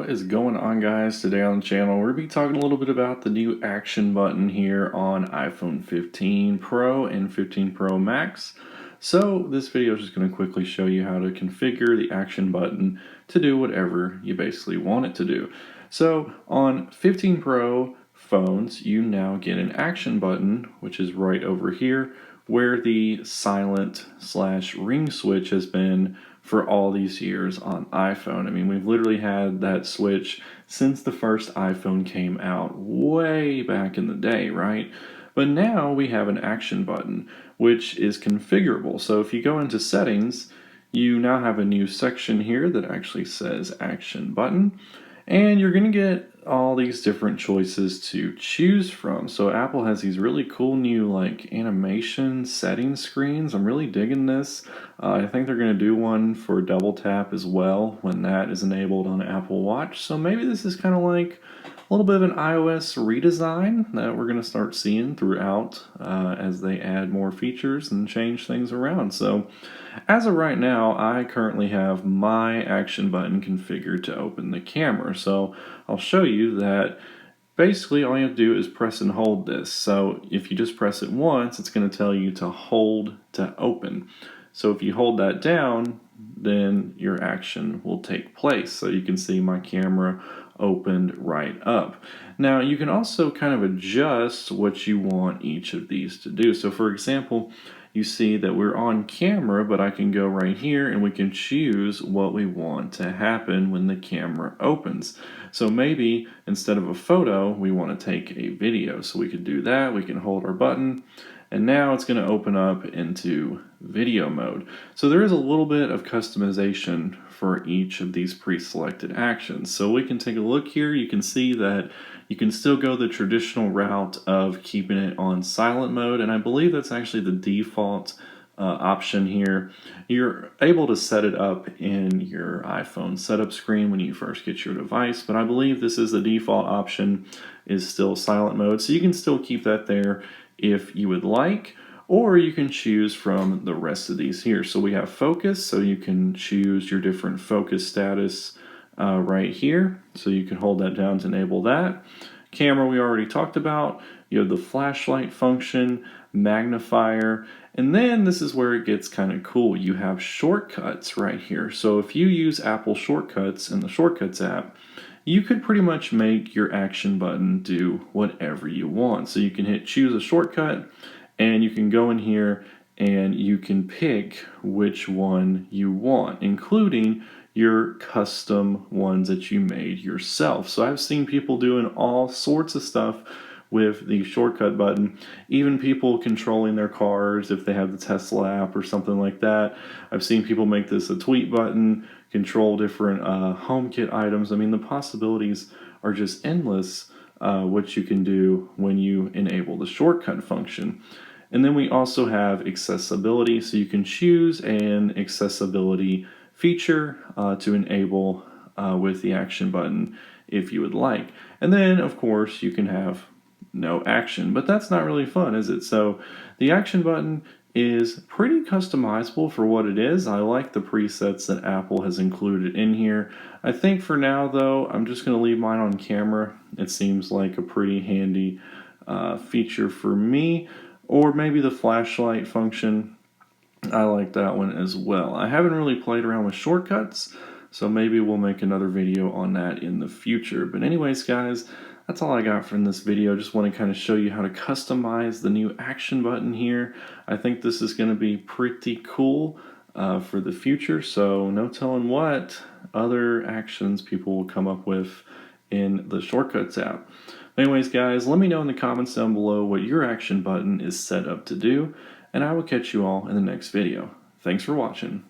What is going on, guys? Today on the channel we're going to be talking a little bit about the new action button here on iPhone 15 Pro and 15 Pro Max. So this video is just going to quickly show you how to configure the action button to do whatever you basically want it to do. So on 15 Pro phones you now get an action button, which is right over here where the silent/ring switch has been for all these years on iPhone. I mean, we've literally had that switch since the first iPhone came out way back in the day, right? But now we have an action button, which is configurable. So if you go into settings, you now have a new section here that actually says action button. And you're going to get all these different choices to choose from. So Apple has these really cool new like animation setting screens. I'm really digging this. I think they're going to do one for double tap as well when that is enabled on Apple Watch. So maybe this is kind of like a little bit of an iOS redesign that we're going to start seeing throughout as they add more features and change things around. So as of right now, I currently have my action button configured to open the camera. So I'll show you that basically all you have to do is press and hold this. So if you just press it once, it's going to tell you to hold to open. So if you hold that down, then your action will take place. So you can see my camera opened right up. Now you can also kind of adjust what you want each of these to do. So for example, you see that we're on camera, but I can go right here and we can choose what we want to happen when the camera opens. So maybe instead of a photo, we want to take a video. So we could do that. We can hold our button and now it's going to open up into video mode. So there is a little bit of customization for each of these pre-selected actions. So we can take a look here. You can see that you can still go the traditional route of keeping it on silent mode, and I believe that's actually the default option here. You're able to set it up in your iPhone setup screen when you first get your device, but I believe this is the default option is still silent mode, so you can still keep that there if you would like, or you can choose from the rest of these here. So we have focus, so you can choose your different focus status right here. So you can hold that down to enable that. Camera we already talked about. You have the flashlight function, magnifier, and then this is where it gets kind of cool. You have shortcuts right here. So if you use Apple Shortcuts in the Shortcuts app, you could pretty much make your action button do whatever you want. So you can hit choose a shortcut and you can go in here and you can pick which one you want, including your custom ones that you made yourself. So I've seen people doing all sorts of stuff with the shortcut button, even people controlling their cars if they have the Tesla app or something like that. I've seen people make this a tweet button, control different HomeKit items. I mean, the possibilities are just endless what you can do when you enable the shortcut function. And then we also have accessibility, so you can choose an accessibility feature to enable with the action button if you would like. And then, of course, you can have no action, but that's not really fun, is it? So the action button is pretty customizable for what it is. I like the presets that Apple has included in here. I think for now, though, I'm just going to leave mine on camera. It seems like a pretty handy feature for me. Or maybe the flashlight function. I like that one as well. I haven't really played around with shortcuts, so maybe we'll make another video on that in the future. But anyways, guys, that's all I got from this video. Just want to kind of show you how to customize the new action button here. I think this is going to be pretty cool for the future, so no telling what other actions people will come up with in the Shortcuts app. Anyways, guys, let me know in the comments down below what your action button is set up to do, and I will catch you all in the next video. Thanks for watching.